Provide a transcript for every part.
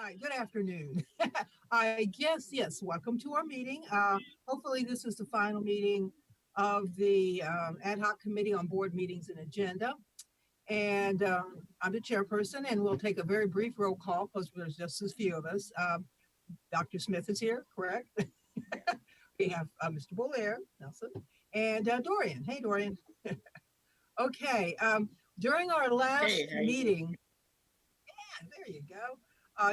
right, good afternoon. I guess, yes, welcome to our meeting. Hopefully this is the final meeting of the ad hoc committee on board meetings and agenda. And I'm the chairperson and we'll take a very brief roll call because there's just as few of us. Dr. Smith is here, correct? We have Mr. Bolaire, Nelson, and Dorian. Hey, Dorian. Okay, during our last Hey, how you doing? meeting, there you go.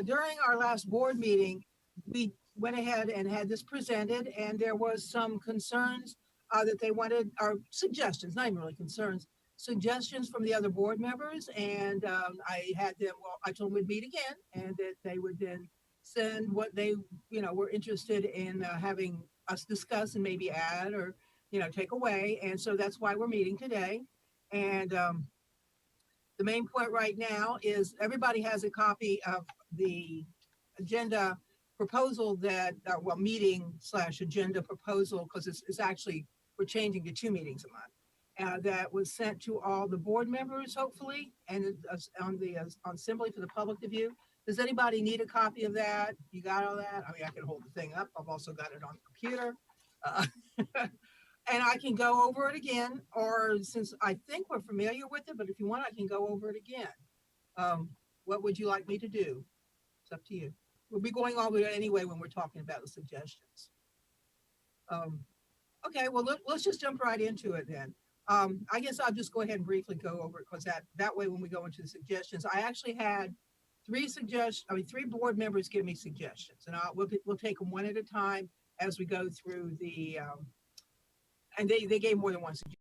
During our last board meeting, we went ahead and had this presented, and there was some concerns that they wanted, or suggestions, not even really concerns, suggestions from the other board members. And I had them, well, I told them we'd meet again, and that they would then send what they, were interested in having us discuss and maybe add or, take away. And so that's why we're meeting today. And the main point right now is everybody has a copy of the agenda proposal that, meeting/agenda proposal, because it's actually, we're changing to 2 meetings a month. That was sent to all the board members, hopefully, and on Assembly for the public to view. Does anybody need a copy of that? You got all that? I mean, I can hold the thing up. I've also got it on the computer. And I can go over it again, or since I think we're familiar with it, but if you want, I can go over it again. What would you like me to do? It's up to you. We'll be going over it anyway when we're talking about the suggestions. Okay, well, let's just jump right into it then. I guess I'll just go ahead and briefly go over it because that way when we go into the suggestions, I actually had 3 board members give me suggestions, and we'll take them one at a time as we go through the, and they gave more than one suggestion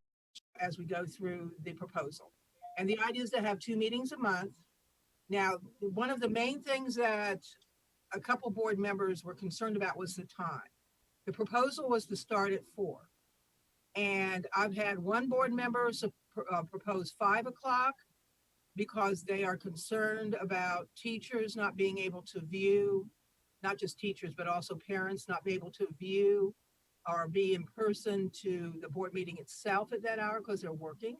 as we go through the proposal. And the idea is to have 2 meetings a month. Now, one of the main things that a couple board members were concerned about was the time. The proposal was to start at 4. And I've had one board member propose 5 o'clock because they are concerned about teachers not being able to view, not just teachers, but also parents not being able to view or be in person to the board meeting itself at that hour because they're working.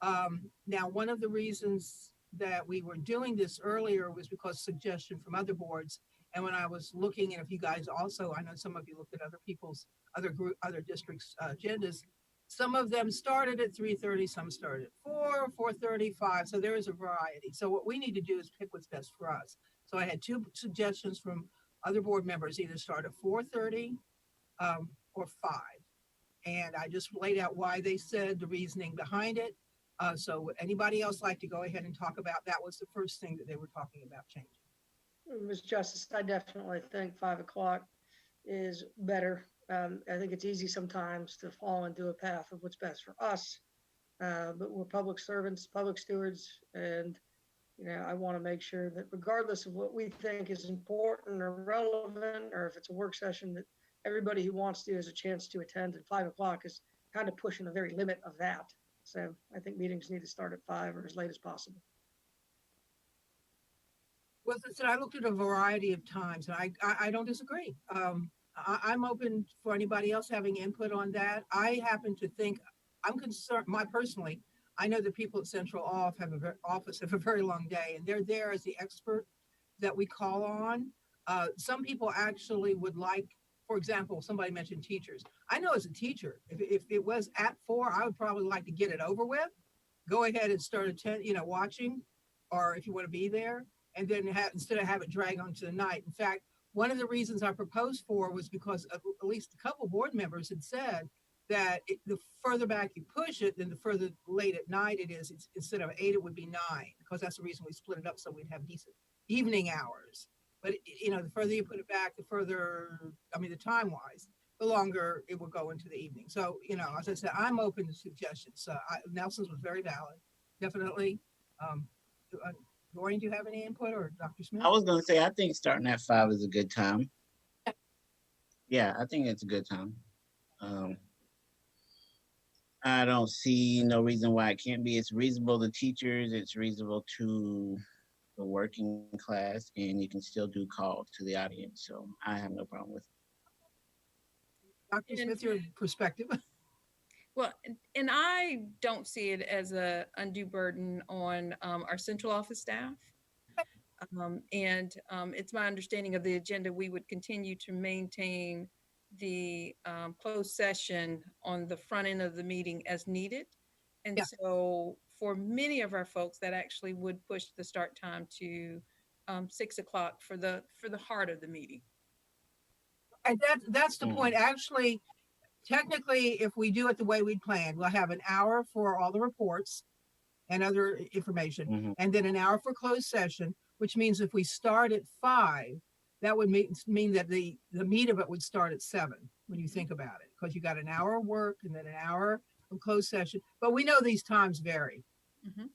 Now, one of the reasons that we were doing this earlier was because suggestion from other boards. And when I was looking, and if you guys also, I know some of you looked at other people's, other districts' agendas, some of them started at 3:30, some started at 4, 4:35. So there is a variety. So what we need to do is pick what's best for us. So I had 2 suggestions from other board members, either start at 4:30 or 5. And I just laid out why they said the reasoning behind it. So would anybody else like to go ahead and talk about, that was the first thing that they were talking about changing. Ms. Justice, I definitely think 5 o'clock is better. I think it's easy sometimes to fall into a path of what's best for us, but we're public servants, public stewards, and I want to make sure that regardless of what we think is important or relevant, or if it's a work session, that everybody who wants to has a chance to attend. And 5 o'clock is kind of pushing the very limit of that. So I think meetings need to start at 5 or as late as possible. Well, as I said, I looked at a variety of times, and I don't disagree. I'm open for anybody else having input on that. I happen to think, I'm concerned, personally, I know the people at Central Office have a very long day, and they're there as the expert that we call on. Some people actually would like, for example, somebody mentioned teachers. I know as a teacher, if it was at 4, I would probably like to get it over with, go ahead and start watching, or if you want to be there, and then instead of have it drag on to the night. In fact, one of the reasons I proposed 4 was because of, at least a couple board members had said that the further back you push it, then the further late at night it is. Instead of 8, it would be 9, because that's the reason we split it up, so we'd have decent evening hours. But the further you put it back, the further, the time-wise, the longer it will go into the evening. So, as I said, I'm open to suggestions. Nelson's was very valid, definitely. Dorian, do you have any input, or Dr. Smith? I was going to say, I think starting at 5 is a good time. Yeah, I think it's a good time. I don't see no reason why it can't be. It's reasonable to teachers. It's reasonable to the working class, and you can still do calls to the audience. So I have no problem with it. Dr. Smith, your perspective. Well, and I don't see it as a undue burden on our central office staff. It's my understanding of the agenda, we would continue to maintain the closed session on the front end of the meeting as needed. And Yeah. so for many of our folks, that actually would push the start time to 6 o'clock for the heart of the meeting. And that's the point. Actually, technically, if we do it the way we planned, we'll have an hour for all the reports and other information, and then an hour for closed session, which means if we start at 5, that would mean that the meat of it would start at 7 when you think about it, because you got an hour of work and then an hour of closed session. But we know these times vary. Mhm.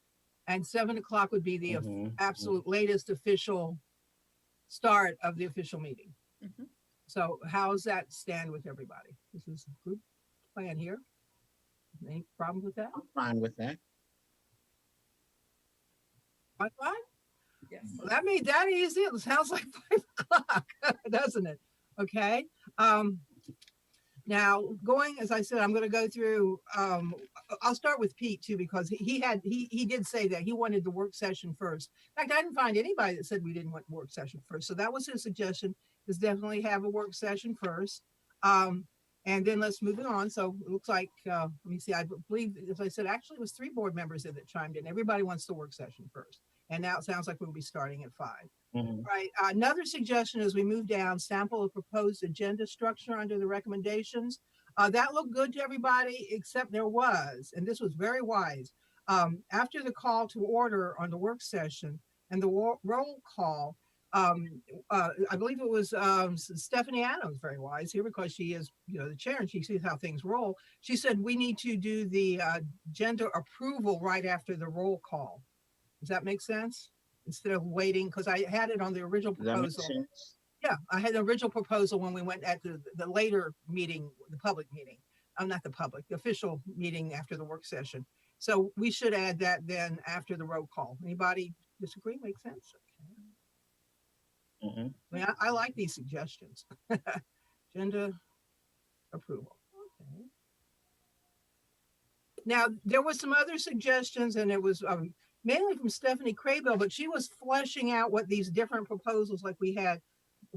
And 7 o'clock would be the absolute latest official start of the official meeting. Mhm. So how's that stand with everybody? This is a group plan here. Any problem with that? I'm fine with that. Fine? Yes. Well, that made that easy. It sounds like 5 o'clock, doesn't it? Okay. Now going, as I said, I'm going to go through, I'll start with Pete too, because he did say that he wanted the work session first. In fact, I didn't find anybody that said we didn't want work session first. So that was his suggestion, is definitely have a work session first. And then let's move it on. So it looks like, let me see, I believe, as I said, actually it was 3 board members that chimed in. Everybody wants the work session first. And now it sounds like we'll be starting at 5. Right. Another suggestion as we move down, sample of proposed agenda structure under the recommendations. That looked good to everybody, except there was, and this was very wise, after the call to order on the work session and the roll call, I believe it was Stephanie Adams, very wise here, because she is, the chair and she sees how things roll. She said we need to do the agenda approval right after the roll call. Does that make sense? Instead of waiting, because I had it on the original proposal. Yeah, I had the original proposal when we went at the later meeting, the public meeting. Not the public, the official meeting after the work session. So we should add that then after the roll call. Anybody disagree? Make sense? Okay. I mean, I like these suggestions. Agenda approval. Okay. Now, there was some other suggestions, and it was mainly from Stephanie Craybill, but she was fleshing out what these different proposals, like we had,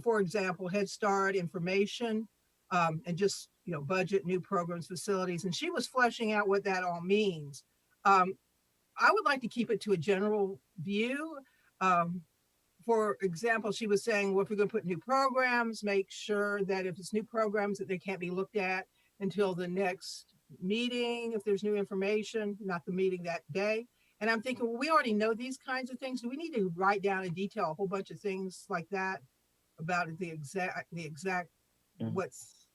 for example, Head Start information, and just, budget, new programs, facilities. And she was fleshing out what that all means. I would like to keep it to a general view. For example, she was saying, well, if we're going to put new programs, make sure that if it's new programs that they can't be looked at until the next meeting, if there's new information, not the meeting that day. And I'm thinking, well, we already know these kinds of things. Do we need to write down in detail a whole bunch of things like that about the exact what's,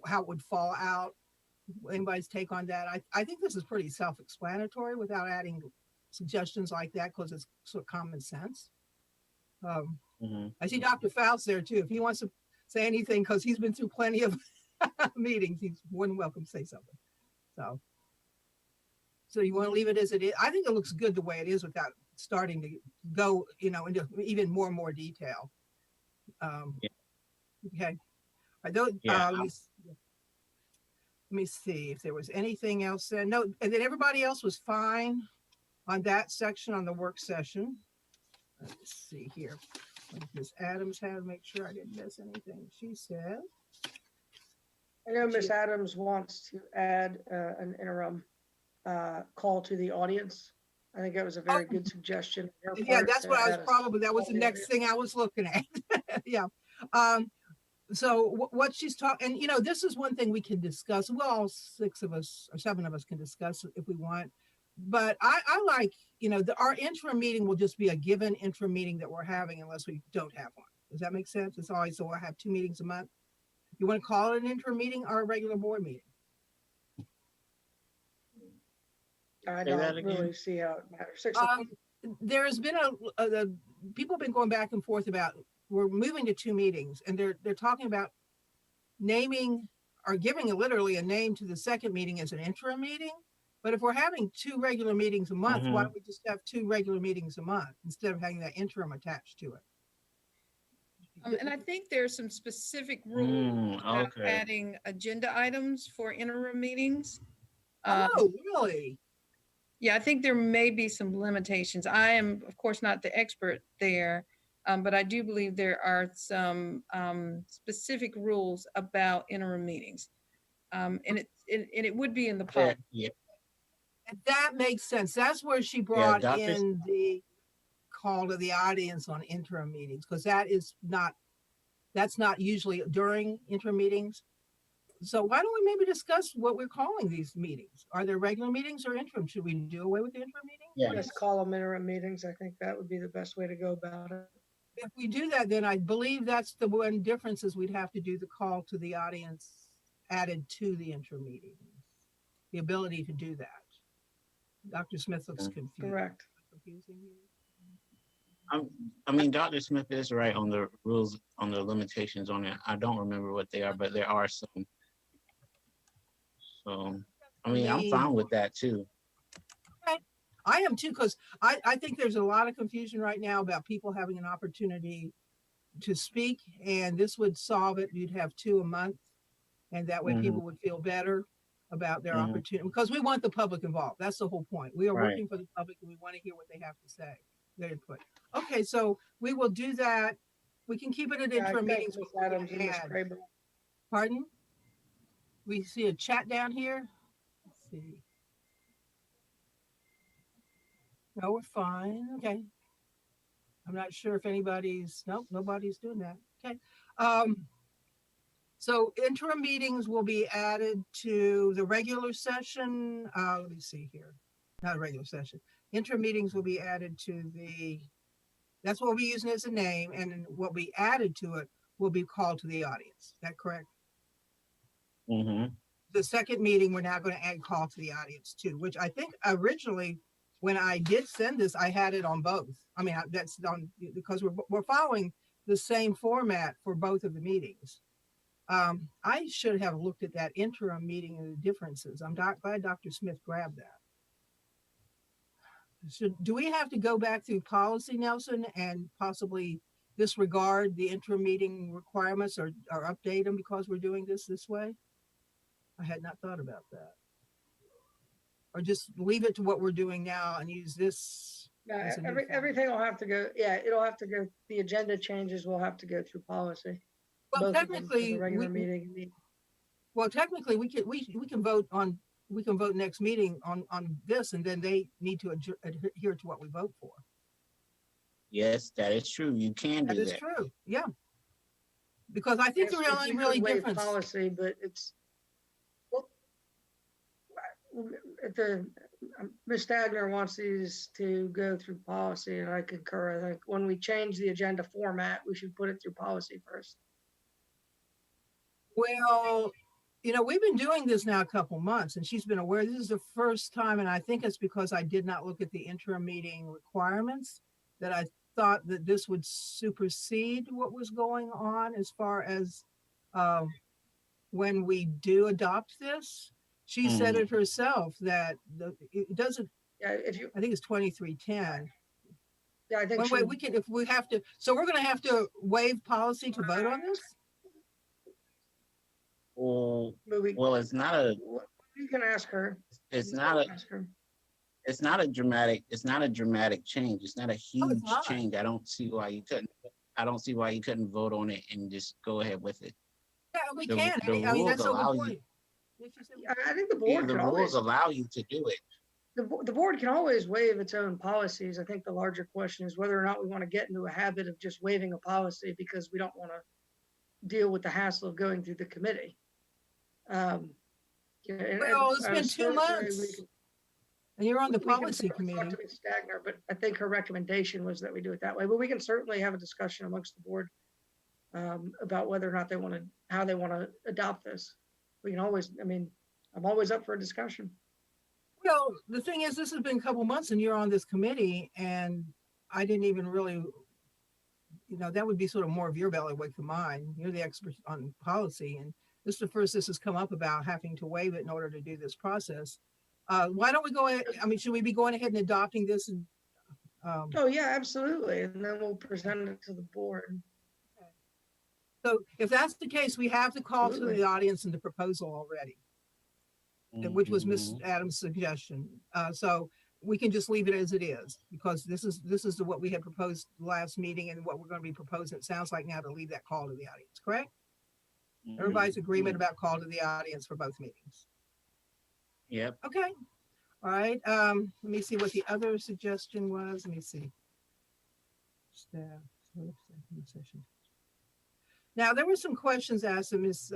how it would fall out? Anybody's take on that? I think this is pretty self-explanatory without adding suggestions like that, because it's sort of common sense. I see Dr. Faust there too. If he wants to say anything, because he's been through plenty of meetings, he's more than welcome to say something. So you want to leave it as it is? I think it looks good the way it is without starting to go, into even more and more detail. Okay. Let me see if there was anything else. No, and then everybody else was fine on that section on the work session. Let's see here. What did Ms. Adams have? Make sure I didn't miss anything. She said. I know Ms. Adams wants to add an interim call to the audience. I think that was a very good suggestion. Yeah, that's what I was that was the next thing I was looking at. Yeah. So what she's talking, and this is one thing we can discuss. Well, all 6 of us or 7 of us can discuss it if we want. But I like, our interim meeting will just be a given interim meeting that we're having unless we don't have one. Does that make sense? It's always, so we'll have 2 meetings a month. You want to call it an interim meeting or a regular board meeting? I don't really see how it matters. There's been people have been going back and forth about, we're moving to 2 meetings, and they're talking about naming or giving literally a name to the second meeting as an interim meeting. But if we're having 2 regular meetings a month, why don't we just have 2 regular meetings a month instead of having that interim attached to it? And I think there's some specific rules about adding agenda items for interim meetings. Oh, really? Yeah, I think there may be some limitations. I am, of course, not the expert there, but I do believe there are some specific rules about interim meetings. And it would be in the Yeah, policy. yeah, And that makes sense. That's where she yeah, brought in the call to the audience on interim meetings, because that's not usually during interim meetings. So why don't we maybe discuss what we're calling these meetings? Are there regular meetings or interim? Should we do away with the interim Yeah. meetings? Just call them interim meetings. I think that would be the best way to go about it. If we do that, then I believe that's the one difference is we'd have to do the call to the audience added to the interim meetings. The ability to do that. Dr. Smith looks confused. Correct. Confusing you? I mean, Dr. Smith is right on the rules, on the limitations on it. I don't remember what they are, but there are some. So, I mean, I'm fine with that too. Okay. I am too, because I think there's a lot of confusion right now about people having an opportunity to speak, and this would solve it. You'd have 2 a month, and that way Mhm. people would feel better about their Mhm. opportunity, because we want the public involved. That's the whole point. We are Right. working for the public, and we want to hear what they have to say, their input. Okay, so we will do that. We can keep it at Yeah, I interim think meetings. Ms. but we're Adams gonna and Ms. add- Crable. Pardon? We see a chat down here. Let's see. No, we're fine. Okay. I'm not sure if nope, nobody's doing that. Okay. So interim meetings will be added to the regular session. Let me see here. Not a regular session. Interim meetings will be added to that's what we're using as a name, and then what we added to it will be called to the audience. Is that correct? Mm-hmm. The second meeting, we're now going to add call to the audience too, which I think originally when I did send this, I had it on both. I mean, that's on because we're following the same format for both of the meetings. I should have looked at that interim meeting and the differences. I'm glad Dr. Smith grabbed that. Do we have to go back through policy, Nelson, and possibly disregard the interim meeting requirements or update them because we're doing this way? I had not thought about that. Or just leave it to what we're doing now and use this. Yeah, as a new format. everything will have to go, yeah, it'll have to go, the agenda changes will have to go through policy. Well, Both of them, for technically, the regular meeting. well, technically, we can vote next meeting on this, and then they need to adhere to what we vote for. Yes, that is true. You can do That is that. true. Yeah. Because I think Yes, the if only we really could waive difference. policy, but it's, well, Ms. Stagner wants these to go through policy, and I concur. I think when we change the agenda format, we should put it through policy first. Well, we've been doing this now a couple months, and she's been aware. This is the first time, and I think it's because I did not look at the interim meeting requirements that I thought that this would supersede what was going on as far as when we do adopt this. She said it herself that it doesn't. Yeah, if you, I think it's 2310. yeah, I think One she, way we can, if we have to, so we're going to have to waive policy to vote on this. Well, movie, it's not a. you can ask her. It's You not can ask her. It's not a dramatic. It's not a dramatic change. It's not a huge not. change. I don't see why you couldn't vote on it and just go ahead with it. Yeah, we The- can. the I mean, that's rules the allow whole you- point. Yeah, she said- I think the board The can rules always, allow you to do it. the board can always waive its own policies. I think the larger question is whether or not we want to get into a habit of just waiving a policy because we don't want to deal with the hassle of going through the committee. Yeah, Well, it's been 2 certainly months, we can- and you're on the we can policy certainly talk committee. to Ms. Stagner, but I think her recommendation was that we do it that way. But we can certainly have a discussion amongst the board about whether or not how they want to adopt this. We can always, I mean, I'm always up for a discussion. Well, the thing is, this has been a couple months, and you're on this committee, and I didn't even really, that would be sort of more of your bailiwick than mine. You're the expert on policy, and this is the first this has come up about having to waive it in order to do this process. Why don't we go ahead? I mean, should we be going ahead and adopting this? And Oh, yeah, absolutely. And then we'll present it to the board. so, if that's the case, we have the call to Absolutely. the audience and the proposal already, which was Ms. Mhm. Adams' suggestion. So we can just leave it as it is, because this is what we had proposed last meeting and what we're going to be proposing. It sounds like now to leave that call to the audience, correct? Everybody's agreement about call to the audience for both meetings. Yep. Okay. All right. Let me see what the other suggestion was. Let me see. Staff. Session. Now, there were some questions asked, and Ms.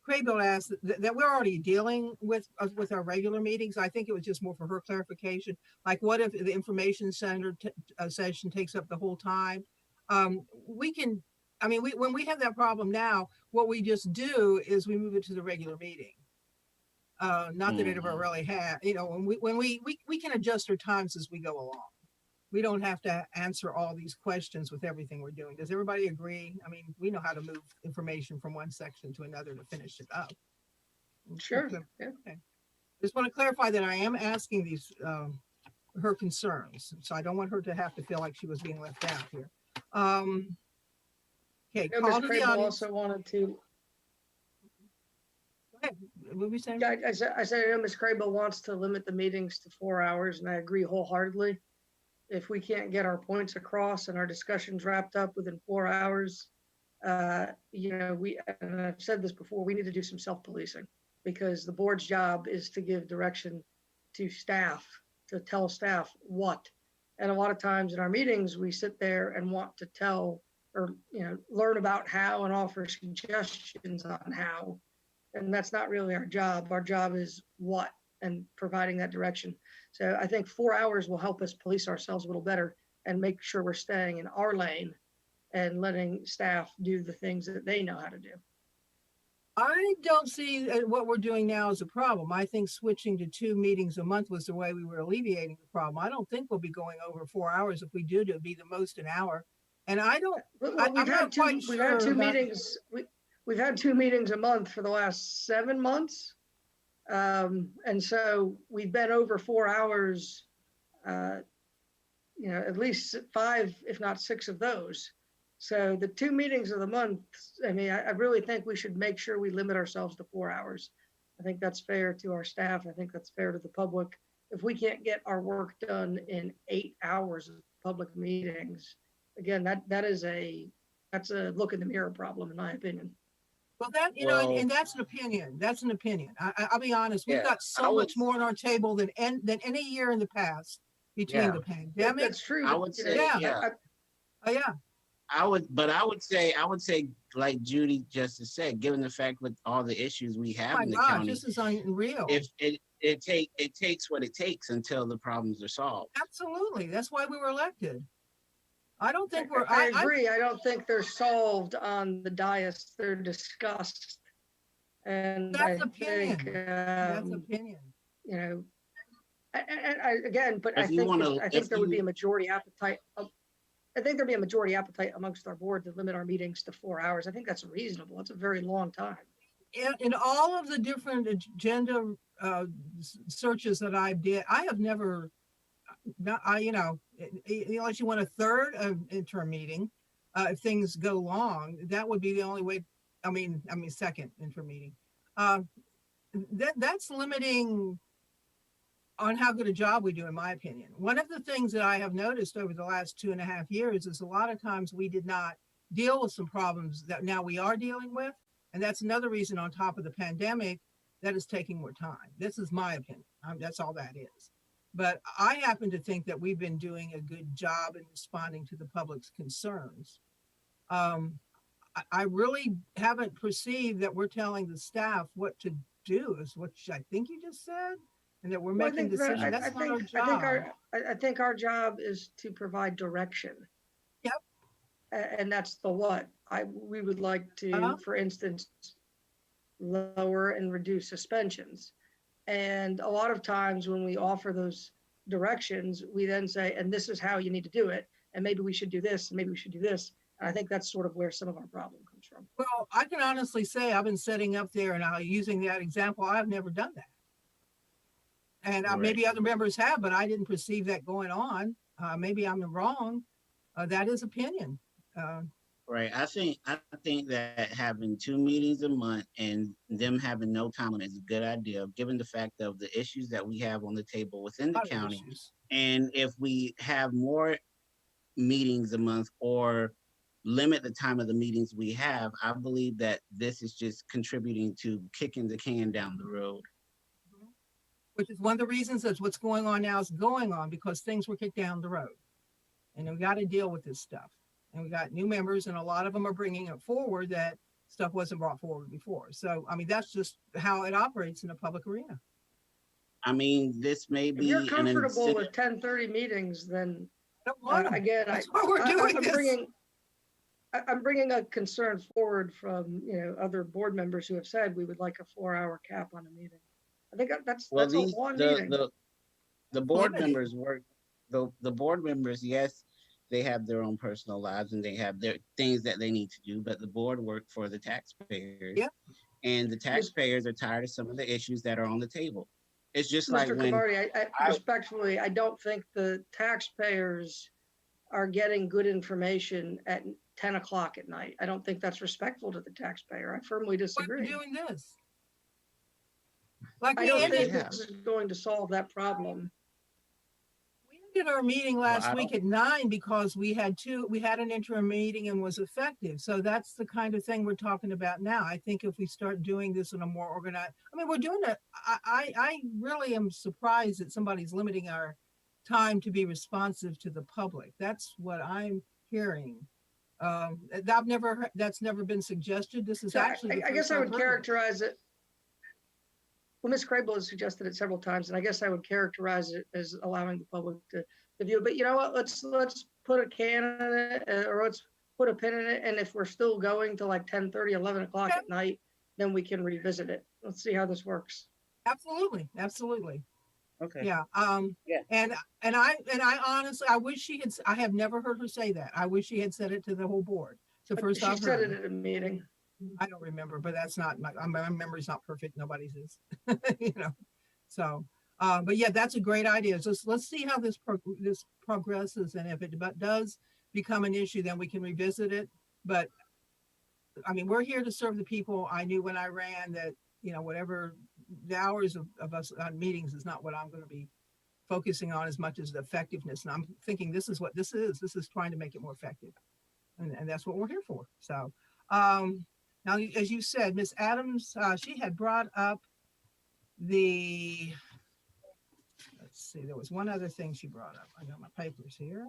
Craybill asked that we're already dealing with our regular meetings. I think it was just more for her clarification. Like, what if the information center session takes up the whole time? We can, I mean, when we have that problem now, what we just do is we move it to the regular meeting. Not that it ever really had, you know, when we can adjust our times as we go along. We don't have to answer all these questions with everything we're doing. Does everybody agree? I mean, we know how to move information from one section to another to finish it up. Sure. Yeah. Okay. Just want to clarify that I am asking these, her concerns. So I don't want her to have to feel like she was being left out here. Okay, Yeah, call Ms. to the Crable audience. also wanted to, Go ahead. What were we saying? yeah, I said, I know Ms. Crable wants to limit the meetings to 4 hours, and I agree wholeheartedly. If we can't get our points across and our discussions wrapped up within 4 hours, you know, and I've said this before, we need to do some self-policing, because the board's job is to give direction to staff, to tell staff what. And a lot of times in our meetings, we sit there and want to tell, or, you know, learn about how and offer suggestions on how. And that's not really our job. Our job is what, and providing that direction. So I think 4 hours will help us police ourselves a little better and make sure we're staying in our lane and letting staff do the things that they know how to do. I don't see what we're doing now as a problem. I think switching to 2 meetings a month was the way we were alleviating the problem. I don't think we'll be going over 4 hours. If we do, it'll be the most an hour. And I don't, Well, I'm not quite we've had sure two about- meetings. We've had 2 meetings a month for the last 7 months. And so we've been over 4 hours, you know, at least 5, if not 6 of those. So the 2 meetings of the month, I mean, I really think we should make sure we limit ourselves to 4 hours. I think that's fair to our staff. I think that's fair to the public. If we can't get our work done in 8 hours of public meetings, again, that's a look in the mirror problem, in my opinion. Well, that, you know, Well- and that's an opinion. That's an opinion. I'll be honest. We've Yeah, got I so would- much more on our table than any year in the past between Yeah. the pandemic. That's true. I but, would you say, know, yeah. Oh, yeah. I would say, like Judy just said, given the fact with all the issues we Oh have my in the gosh, county, this is unreal. if it takes what it takes until the problems are solved. Absolutely. That's why we were elected. I don't think I agree. I don't think they're solved on the dais. They're discussed. And I That's opinion. think, That's opinion. you know, I again, but I If you think, wanna- I think if there would be you- a majority appetite. I think there'd be a majority appetite amongst our board to limit our meetings to 4 hours. I think that's reasonable. It's a very long time. In all of the different agenda searches that I did, I have never, you know, unless you want a third interim meeting, if things go long, that would be the only way. I mean, second interim meeting. That's limiting on how good a job we do, in my opinion. One of the things that I have noticed over the last 2.5 years is a lot of times we did not deal with some problems that now we are dealing with. And that's another reason, on top of the pandemic, that is taking more time. This is my opinion. That's all that is. But I happen to think that we've been doing a good job in responding to the public's concerns. I really haven't perceived that we're telling the staff what to do, is what I think you just said, and that we're Well, I making think that- decisions. That's not our job. I think our job is to provide direction. Yep. And that's the what. We would like to, Uh-huh. for instance, lower and reduce suspensions. And a lot of times when we offer those directions, we then say, and this is how you need to do it. And maybe we should do this, and maybe we should do this. And I think that's sort of where some of our problem comes from. Well, I can honestly say I've been sitting up there and using that example, I've never done that. And maybe other members have, but I didn't perceive that going on. Maybe I'm wrong. That is opinion. Well, Right. I think that having 2 meetings a month and them having no time limit is a good idea, given the fact of the issues that we have on the table within A the lot of county. issues. And if we have more meetings a month or limit the time of the meetings we have, I believe that this is just contributing to kicking the can down the road. Which is one of the reasons that what's going on now is going on because things were kicked down the road. And we got to deal with this stuff. And we got new members and a lot of them are bringing it forward that stuff wasn't brought forward before. So, I mean, that's just how it operates in a public arena. I mean, this may If you're be an comfortable incentive. with 10:30 meetings, then I don't want 'em. again, That's why we're doing I'm this. I'm bringing a concern forward from, other board members who have said we would like a 4-hour cap on a meeting. I think that's Well, a these long meeting. the board Limited. members work. The board members, yes, they have their own personal lives and they have their things that they need to do, but the board work for the taxpayers. Yeah. And the taxpayers are tired of some of the issues that are on the table. It's just like Mr. when Camardi, I I- respectfully, I don't think the taxpayers are getting good information at 10 o'clock at night. I don't think that's respectful to the taxpayer. I firmly Why are we disagree. doing this? Like I we don't ended, think this is going to solve that problem. we ended our meeting last I week at 9 because we had an interim meeting and was effective. So that's the kind of thing we're talking about now. I think if we start doing this in a more organized, I mean, we're doing it. I really am surprised that somebody's limiting our time to be responsive to the public. That's what I'm hearing. That's never been suggested. This is So actually. the I guess first I I've would heard of it. characterize it. Well, Ms. Crable has suggested it several times, and I guess I would characterize it as allowing the public to view. But you know what? Let's put a can in it, or let's put a pin in it. And if we're still going to like 10:30, 11 o'clock at night, then we can revisit it. Let's see how this works. Absolutely, absolutely. okay. Yeah. Yeah. And I honestly, I wish I have never heard her say that. I wish she had said it to the whole board. The first She I've said heard. it at a meeting. I don't remember, but that's not my memory's not perfect. Nobody's is, So, but yeah, that's a great idea. Just let's see how this progresses, and if it does become an issue, then we can revisit it. But I mean, we're here to serve the people. I knew when I ran that, whatever the hours of us on meetings is not what I'm going to be focusing on as much as the effectiveness. And I'm thinking this is what this is. This is trying to make it more effective. And that's what we're here for. So now, as you said, Miss Adams, she had brought up let's see, there was one other thing she brought up. I got my papers here.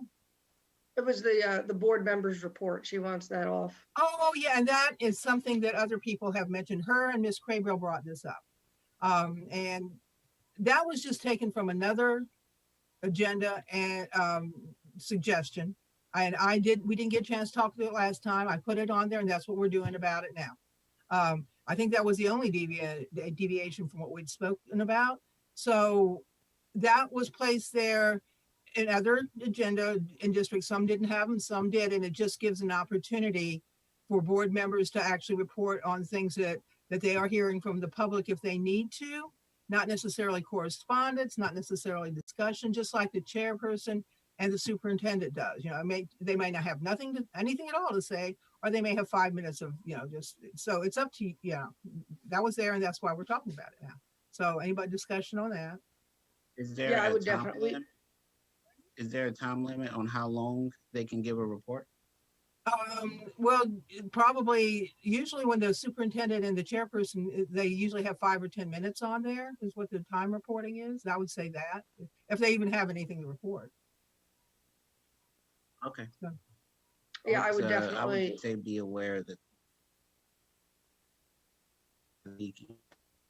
It was the board members report. She wants that off. Oh, yeah, and that is something that other people have mentioned. Her and Miss Crable brought this up. And that was just taken from another agenda and suggestion. And we didn't get a chance to talk to it last time. I put it on there and that's what we're doing about it now. I think that was the only deviation from what we'd spoken about. So that was placed there in other agenda in districts. Some didn't have them, some did. And it just gives an opportunity for board members to actually report on things that they are hearing from the public if they need to, not necessarily correspondence, not necessarily discussion, just like the chairperson and the superintendent does. They may not have anything at all to say, or they may have 5 minutes of, just, so it's up to, that was there and that's why we're talking about it now. So anybody discussion on that? Is there Yeah, I a would time definitely. limit? Is there a time limit on how long they can give a report? Well, probably usually when the superintendent and the chairperson, they usually have 5 or 10 minutes on there is what the time reporting is. I would say that if they even have anything to report. Okay. Yeah, I would I definitely. would say be aware that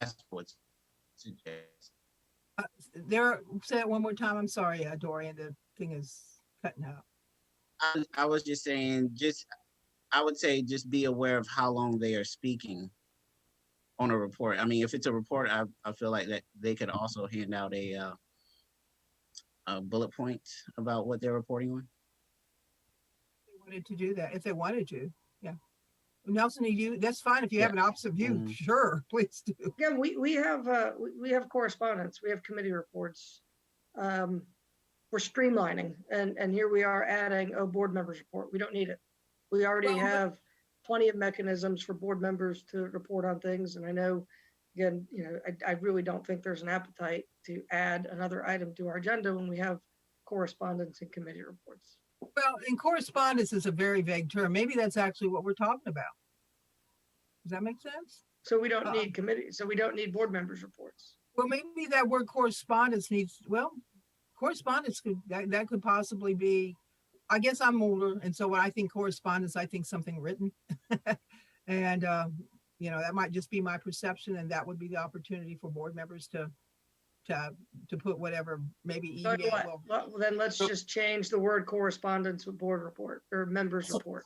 that's what's suggested. Say it one more time. I'm sorry, Dorian, the thing is cutting out. I was just saying, I would say just be aware of how long they are speaking on a report. I mean, if it's a report, I feel like that they could also hand out a bullet points about what they're reporting on. They wanted to do that if they wanted to. Yeah. Nelson, that's fine. If you have an opposite view, sure, please do. Again, we have correspondence. We have committee reports. We're streamlining, and here we are adding a board members report. We don't need it. We already Well, but- have plenty of mechanisms for board members to report on things. And I know, again, I really don't think there's an appetite to add another item to our agenda when we have correspondence and committee reports. Well, and correspondence is a very vague term. Maybe that's actually what we're talking about. Does that make sense? So we don't need committee, so we don't need board members' reports. Well, maybe that word correspondence needs, well, correspondence that could possibly be, I guess I'm older. And so when I think correspondence, I think something written. And, that might just be my perception, and that would be the opportunity for board members to put whatever, maybe Tell you email. what, well, then let's just change the word correspondence with board report or members report.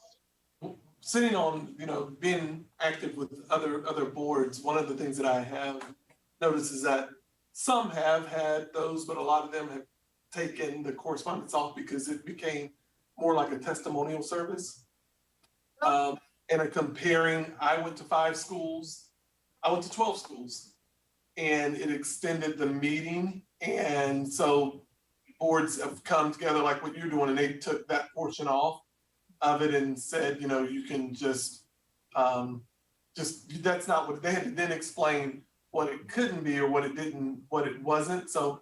Sitting on, being active with other boards, one of the things that I have noticed is that some have had those, but a lot of them have taken the correspondence off because it became more like a testimonial service. And comparing, I went to 5 schools, I went to 12 schools, and it extended the meeting. And so boards have come together like what you're doing, and they took that portion off of it and said, you can just that's not what they had to then explain what it couldn't be or what it wasn't. So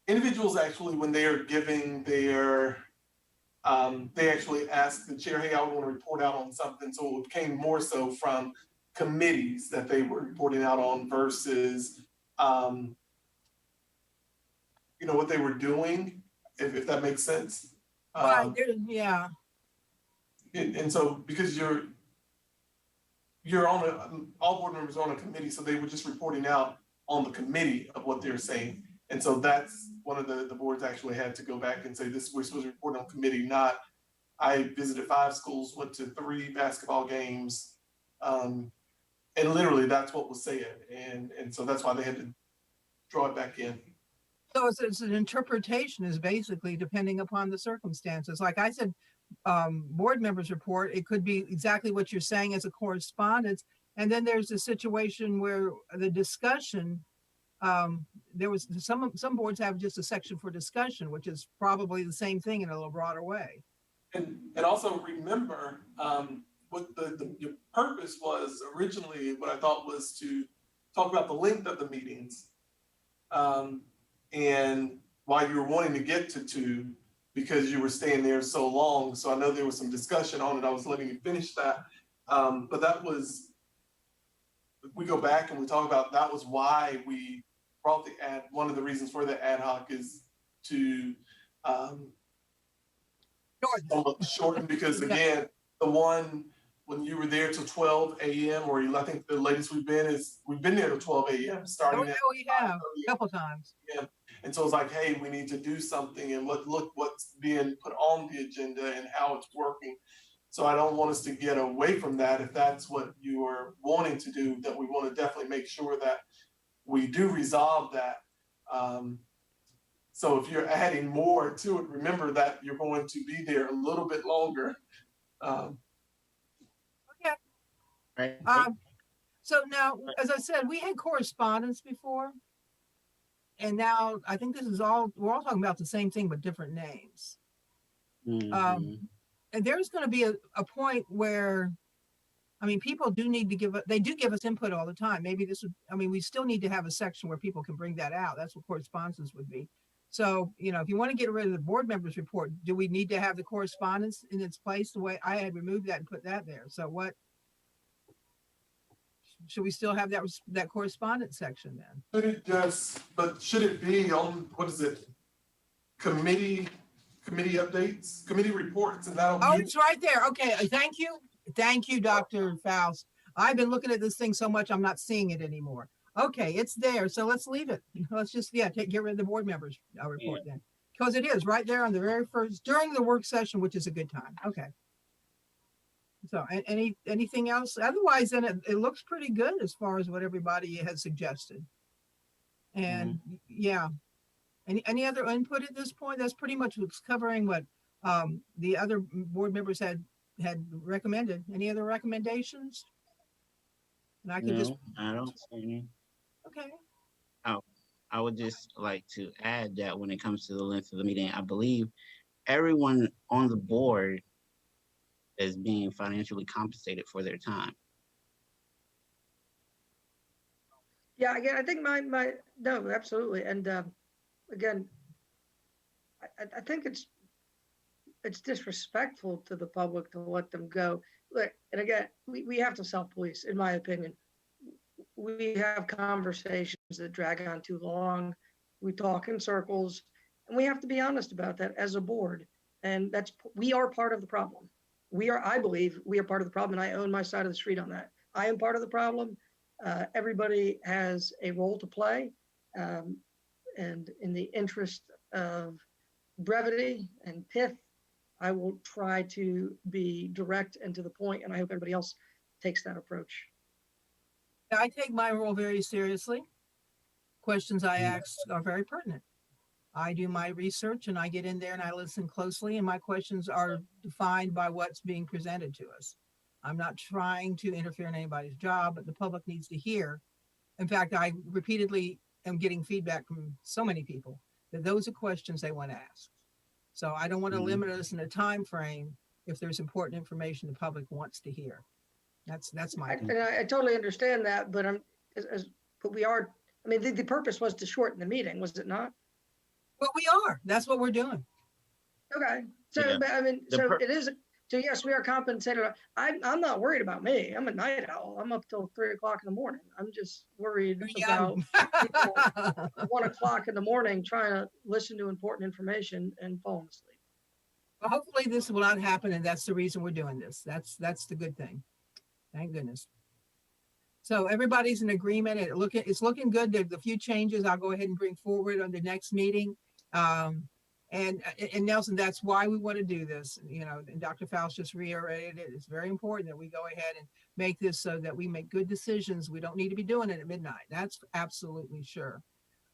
individuals actually, when they are giving their they actually asked the chair, hey, I want to report out on something. So it came more so from committees that they were reporting out on versus what they were doing, if that makes sense. Right, yeah. And so because you're on all board members are on a committee, so they were just reporting out on the committee of what they're saying. And so that's one of the boards actually had to go back and say, we're supposed to report on committee, not I visited 5 schools, went to 3 basketball games. And literally that's what was said. And so that's why they had to draw it back in. So it's an interpretation is basically depending upon the circumstances. Like I said, board members report, it could be exactly what you're saying as a correspondence. And then there's a situation where the discussion, there was some boards have just a section for discussion, which is probably the same thing in a little broader way. And also remember, what your purpose was originally, what I thought was to talk about the length of the meetings. And why you were wanting to get to 2, because you were staying there so long. So I know there was some discussion on it. I was letting you finish that. But that was, we go back and we talk about, that was why we brought one of the reasons for the ad hoc is to shorten, because again, the one, when you were there till 12 a.m. or I think the latest we've been there till 12 a.m. starting at We have a couple times. Yeah. And so it's like, hey, we need to do something and look what's being put on the agenda and how it's working. So I don't want us to get away from that. If that's what you are wanting to do, that we want to definitely make sure that we do resolve that. So if you're adding more to it, remember that you're going to be there a little bit longer. Okay. Right. So now, as I said, we had correspondence before. And now I think we're all talking about the same thing, but different names. Mhm. And there's going to be a point where, people do need to they do give us input all the time. Maybe we still need to have a section where people can bring that out. That's what correspondence would be. So, if you want to get rid of the board members report, do we need to have the correspondence in its place? The way I had removed that and put that there. So should we still have that correspondence section then? Should it be on, what is it? Committee updates, committee reports, and that'll Oh, be. it's right there. Okay, thank you. Thank you, Dr. Faust. I've been looking at this thing so much, I'm not seeing it anymore. Okay, it's there, so let's leave it. Let's just, get rid of the board members report then. Because it is right there on the very first, during the work session, which is a good time. Okay. So anything else? Otherwise, then it looks pretty good as far as what everybody has suggested. And yeah, any other input at this point? That's pretty much what's covering what the other board members had recommended. Any other recommendations? And I can I don't see any. Okay. I would just like to add that when it comes to the length of the meeting, I believe everyone on the board as being financially compensated for their time. Yeah, again, I think no, absolutely. And again, I think it's disrespectful to the public to let them go. Look, and again, we have to self-police, in my opinion. We have conversations that drag on too long. We talk in circles, and we have to be honest about that as a board. And we are part of the problem. I believe we are part of the problem, and I own my side of the street on that. I am part of the problem. Everybody has a role to play. And in the interest of brevity and pith, I will try to be direct and to the point, and I hope everybody else takes that approach. I take my role very seriously. Questions I ask are very pertinent. I do my research and I get in there and I listen closely, and my questions are defined by what's being presented to us. I'm not trying to interfere in anybody's job, but the public needs to hear. In fact, I repeatedly am getting feedback from so many people that those are questions they want to ask. So I don't want to limit us in a time frame if there's important information the public wants to hear. That's my opinion. And I totally understand that, but the purpose was to shorten the meeting, was it not? Well, we are. That's what we're doing. Okay, so, Yeah. but I mean, The so pur- it is, so yes, we are compensated. I'm not worried about me. I'm a night owl. I'm up till 3 o'clock in the morning. I'm just worried about people at 1 o'clock in the morning trying to listen to important information and falling asleep. Well, hopefully this will not happen, and that's the reason we're doing this. That's the good thing. Thank goodness. So everybody's in agreement. It's looking good. There's a few changes I'll go ahead and bring forward on the next meeting. And Nelson, that's why we want to do this. And Dr. Faust just reiterated it. It's very important that we go ahead and make this so that we make good decisions. We don't need to be doing it at midnight. That's absolutely sure.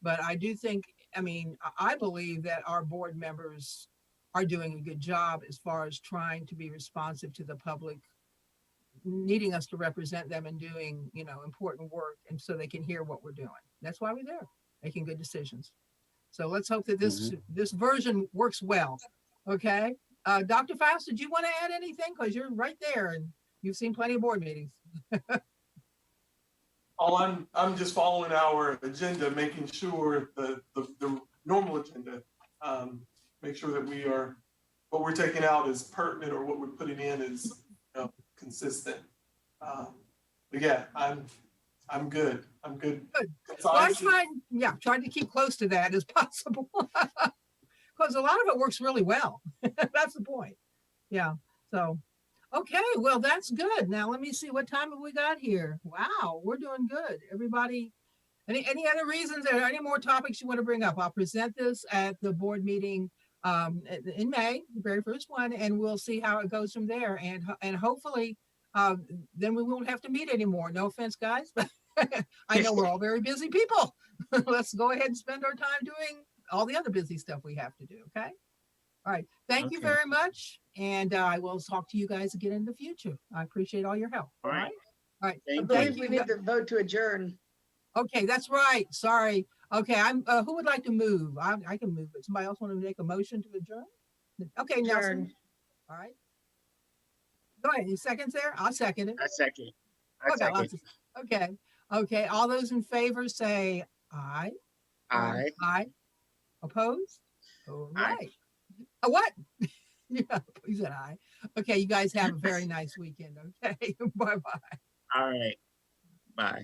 But I do think, I believe that our board members are doing a good job as far as trying to be responsive to the public needing us to represent them and doing, important work, and so they can hear what we're doing. That's why we're there, making good decisions. So let's hope that this version works well. Okay. Dr. Faust, did you want to add anything? Because you're right there and you've seen plenty of board meetings. I'm just following our agenda, making sure the normal agenda, make sure that what we're taking out is pertinent, or what we're putting in is consistent. But yeah, I'm good. I'm good. Well, I tried to keep close to that as possible because a lot of it works really well. That's the point. Yeah. So, okay. Well, that's good. Now let me see, what time have we got here? Wow, we're doing good. Everybody, any other reasons or any more topics you want to bring up? I'll present this at the board meeting in May, the very first one, and we'll see how it goes from there. And hopefully then we won't have to meet anymore. No offense, guys, but I know we're all very busy people. Let's go ahead and spend our time doing all the other busy stuff we have to do. Okay. All right. Thank you very much. And I will talk to you guys again in the future. I appreciate all your help. All right. All right. I believe we need to vote to adjourn. Okay, that's right. Sorry. Okay, who would like to move? I can move, but somebody else want to make a motion to adjourn? Okay, Nelson. All right. Go ahead. Any seconds there? I'll second it. I second. Okay. Okay. All those in favor say aye. Aye. Aye. Opposed? All Aye. right. What? Yeah, you said aye. Okay, you guys have a very nice weekend. Okay. Bye-bye. All right. Bye.